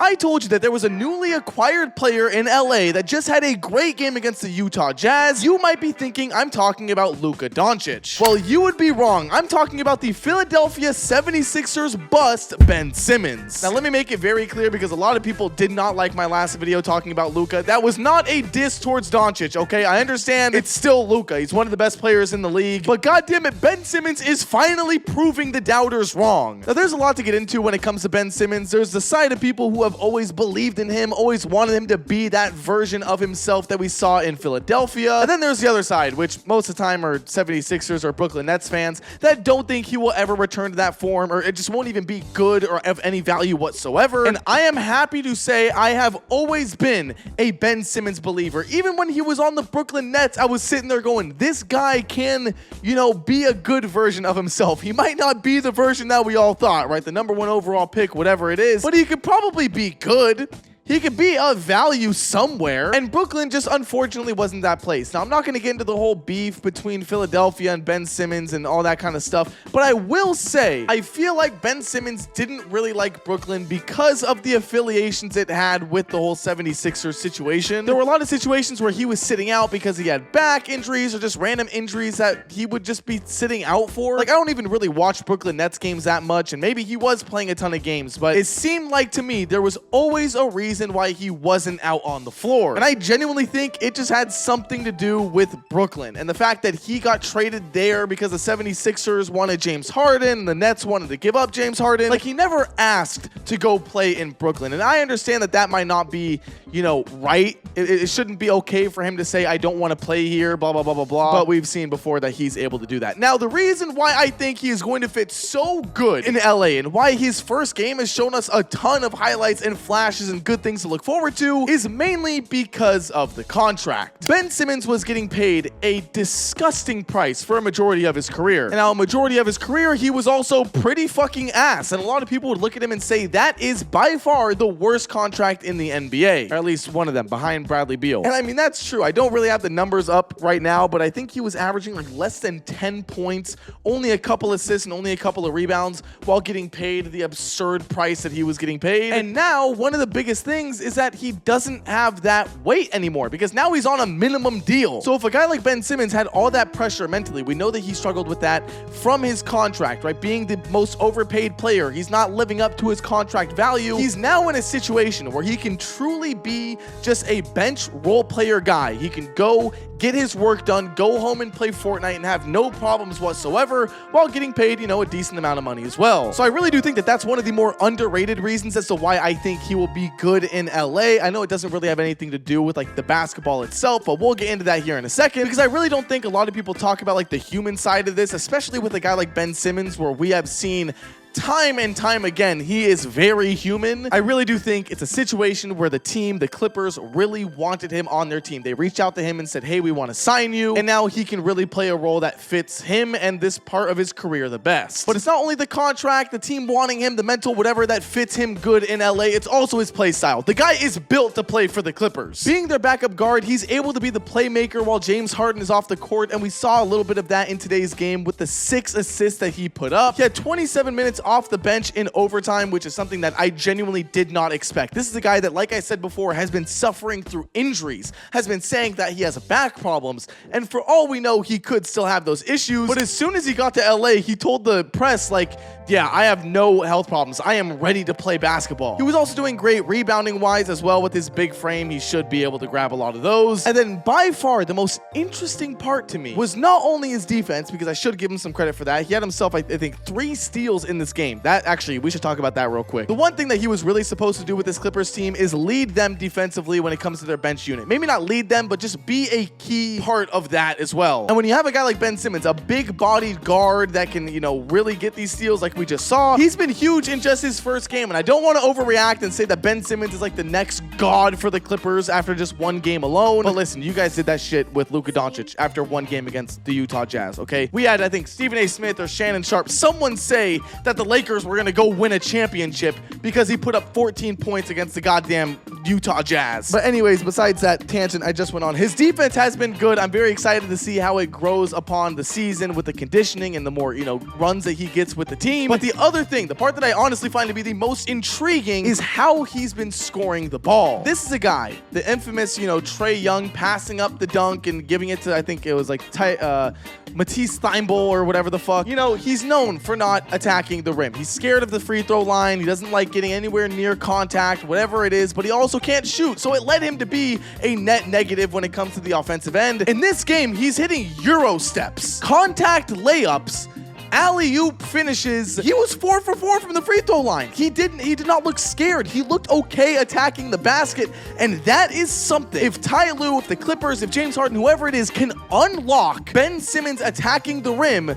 I told you that there was a newly acquired player in LA that just had a great game against the Utah Jazz, you might be thinking I'm talking about Luka Doncic. Well, you would be wrong. I'm talking about the Philadelphia 76ers bust, Ben Simmons. Now, let me make it very clear because a lot of people did not like my last video talking about Luka. That was not a diss towards Doncic, okay? I understand it's still Luka. He's one of the best players in the league, but goddammit, Ben Simmons is finally proving the doubters wrong. Now, there's a lot to get into when it comes to Ben Simmons. There's the side of people who have always believed in him, always wanted him to be that version of himself that we saw in Philadelphia. And then there's the other side, which most of the time are 76ers or Brooklyn Nets fans that don't think he will ever return to that form, or it just won't even be good or of any value whatsoever. And I am happy to say I have always been a Ben Simmons believer. Even when he was on the Brooklyn Nets, I was sitting there going, this guy can, be a good version of himself. He might not be the version that we all thought, right? The #1 overall pick, whatever it is, but he could probably be good. He could be of value somewhere, and Brooklyn just unfortunately wasn't that place. Now, I'm not going to get into the whole beef between Philadelphia and Ben Simmons and all that kind of stuff, but I will say I feel like Ben Simmons didn't really like Brooklyn because of the affiliations it had with the whole 76ers situation. There were a lot of situations where he was sitting out because he had back injuries or just random injuries that he would just be sitting out for. Like, I don't even really watch Brooklyn Nets games that much, and maybe he was playing a ton of games, but it seemed like to me there was always a reason why he wasn't out on the floor. And I genuinely think it just had something to do with Brooklyn and the fact that he got traded there because the 76ers wanted James Harden and the Nets wanted to give up James Harden. Like, he never asked to go play in Brooklyn. And I understand that that might not be, right. It shouldn't be okay for him to say, I don't want to play here, blah, blah, blah, blah, blah. But we've seen before that he's able to do that. Now, the reason why I think he is going to fit so good in LA and why his first game has shown us a ton of highlights and flashes and good things to look forward to is mainly because of the contract. Ben Simmons was getting paid a disgusting price for a majority of his career. And now a majority of his career, he was also pretty fucking ass. And a lot of people would look at him and say that is by far the worst contract in the NBA. Or at least one of them, behind Bradley Beal. And I mean, that's true. I don't really have the numbers up right now, but I think he was averaging like less than 10 points, only a couple assists and only a couple of rebounds while getting paid the absurd price that he was getting paid. And now one of the biggest things is that he doesn't have that weight anymore because now he's on a minimum deal. So if a guy like Ben Simmons had all that pressure mentally, we know that he struggled with that from his contract, right? Being the most overpaid player, he's not living up to his contract value. He's now in a situation where he can truly be just a bench role player guy. He can go get his work done, go home and play Fortnite and have no problems whatsoever while getting paid, a decent amount of money as well. So I really do think that that's one of the more underrated reasons as to why I think he will be good in LA. I know it doesn't really have anything to do with like the basketball itself, but we'll get into that here in a second because I really don't think a lot of people talk about like the human side of this, especially with a guy like Ben Simmons, where we have seen time and time again, he is very human. I really do think it's a situation where the team, the Clippers, really wanted him on their team. They reached out to him and said, hey, we want to sign you. And now he can really play a role that fits him and this part of his career the best. But it's not only the contract, the team wanting him, the mental, whatever that fits him good in LA. It's also his play style. The guy is built to play for the Clippers. Being their backup guard, he's able to be the playmaker while James Harden is off the court. And we saw a little bit of that in today's game with the 6 assists that he put up. He had 27 minutes off the bench in overtime, which is something that I genuinely did not expect. This is a guy that, like I said before, has been suffering through injuries, has been saying that he has back problems, and for all we know, he could still have those issues. But as soon as he got to LA, he told the press, like, yeah, I have no health problems. I am ready to play basketball. He was also doing great rebounding-wise as well with his big frame. He should be able to grab a lot of those. And then by far, the most interesting part to me was not only his defense, because I should give him some credit for that. He had himself, I think, 3 steals in this game. That actually, we should talk about that real quick. The one thing that he was really supposed to do with this Clippers team is lead them defensively when it comes to their bench unit. Maybe not lead them, but just be a key part of that as well. And when you have a guy like Ben Simmons, a big-bodied guard that can, really get these steals like we just saw, he's been huge in just his first game. And I don't want to overreact and say that Ben Simmons is like the next god for the Clippers after just 1 game alone. But listen, you guys did that shit with Luka Doncic after 1 game against the Utah Jazz, okay? We had, I think, Stephen A. Smith or Shannon Sharp, someone say that the Lakers were going to go win a championship because he put up 14 points against the goddamn Utah Jazz. But anyways, besides that tangent I just went on, his defense has been good. I'm very excited to see how it grows upon the season with the conditioning and the more, runs that he gets with the team. team. But the other thing, the part that I honestly find to be the most intriguing is how he's been scoring the ball. This is a guy, the infamous, Trae Young passing up the dunk and giving it to, I think it was like Matisse Thybulle or whatever the fuck. He's known for not attacking the rim. He's scared of the free throw line. He doesn't like getting anywhere near contact, whatever it is, but he also can't shoot. So it led him to be a net negative when it comes to the offensive end. In this game, he's hitting Euro steps, contact layups, alley-oop finishes. He was 4 for 4 from the free throw line. He did not look scared. He looked okay attacking the basket, and that is something. If Ty Lue, if the Clippers, if James Harden, whoever it is, can unlock Ben Simmons attacking the rim,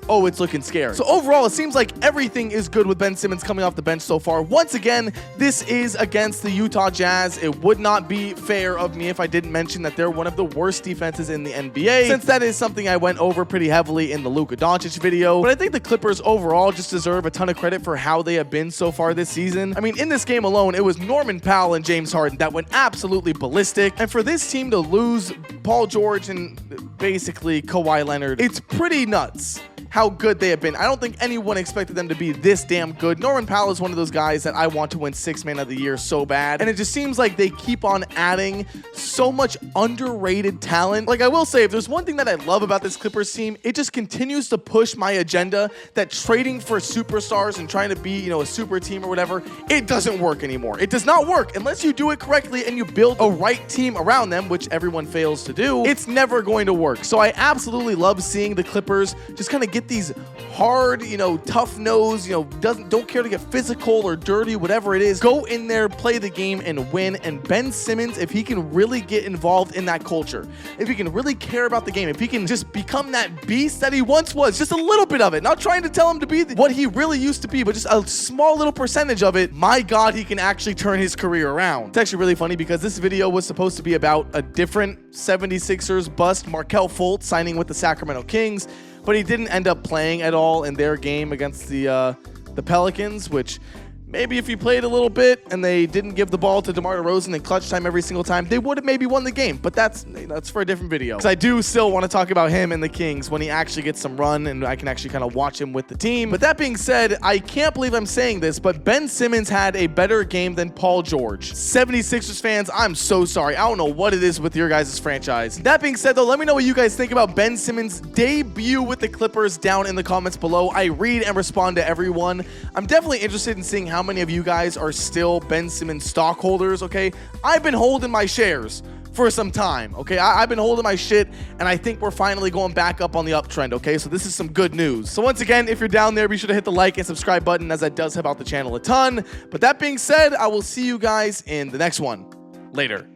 oh, it's looking scary. So overall, it seems like everything is good with Ben Simmons coming off the bench so far. Once again, this is against the Utah Jazz. It would not be fair of me if I didn't mention that they're one of the worst defenses in the NBA, since that is something I went over pretty heavily in the Luka Doncic video. But I think the Clippers overall just deserve a ton of credit for how they have been so far this season. I mean, in this game alone, it was Norman Powell and James Harden that went absolutely ballistic. And for this team to lose Paul George and basically Kawhi Leonard, it's pretty nuts how good they have been. I don't think anyone expected them to be this damn good. Norman Powell is one of those guys that I want to win 6th Man of the Year so bad. And it just seems like they keep on adding so much underrated talent. Like, I will say, if there's one thing that I love about this Clippers team, it just continues to push my agenda that trading for superstars and trying to be, a super team or whatever, it doesn't work anymore. It does not work unless you do it correctly and you build a right team around them, which everyone fails to do. It's never going to work. So I absolutely love seeing the Clippers just kind of get these hard, tough nose, don't care to get physical or dirty, whatever it is, go in there, play the game and win. And Ben Simmons, if he can really get involved in that culture, if he can really care about the game, if he can just become that beast that he once was, just a little bit of it, not trying to tell him to be what he really used to be, but just a small little percentage of it, my God, he can actually turn his career around. It's actually really funny because this video was supposed to be about a different 76ers bust, Markelle Fultz, signing with the Sacramento Kings, but he didn't end up playing at all in their game against the Pelicans, which maybe if he played a little bit and they didn't give the ball to DeMar DeRozan in clutch time every single time, they would have maybe won the game. But that's for a different video. Because I do still want to talk about him and the Kings when he actually gets some run and I can actually kind of watch him with the team. But that being said, I can't believe I'm saying this, but Ben Simmons had a better game than Paul George. 76ers fans, I'm so sorry. I don't know what it is with your guys' franchise. That being said, though, let me know what you guys think about Ben Simmons' debut with the Clippers down in the comments below. I read and respond to everyone. I'm definitely interested in seeing how many of you guys are still Ben Simmons stockholders, okay? I've been holding my shares for some time, okay? I've been holding my shit, and I think we're finally going back up on the uptrend, okay? So this is some good news. So once again, if you're down there, be sure to hit the like and subscribe button, as that does help out the channel a ton. But that being said, I will see you guys in the next one. Later.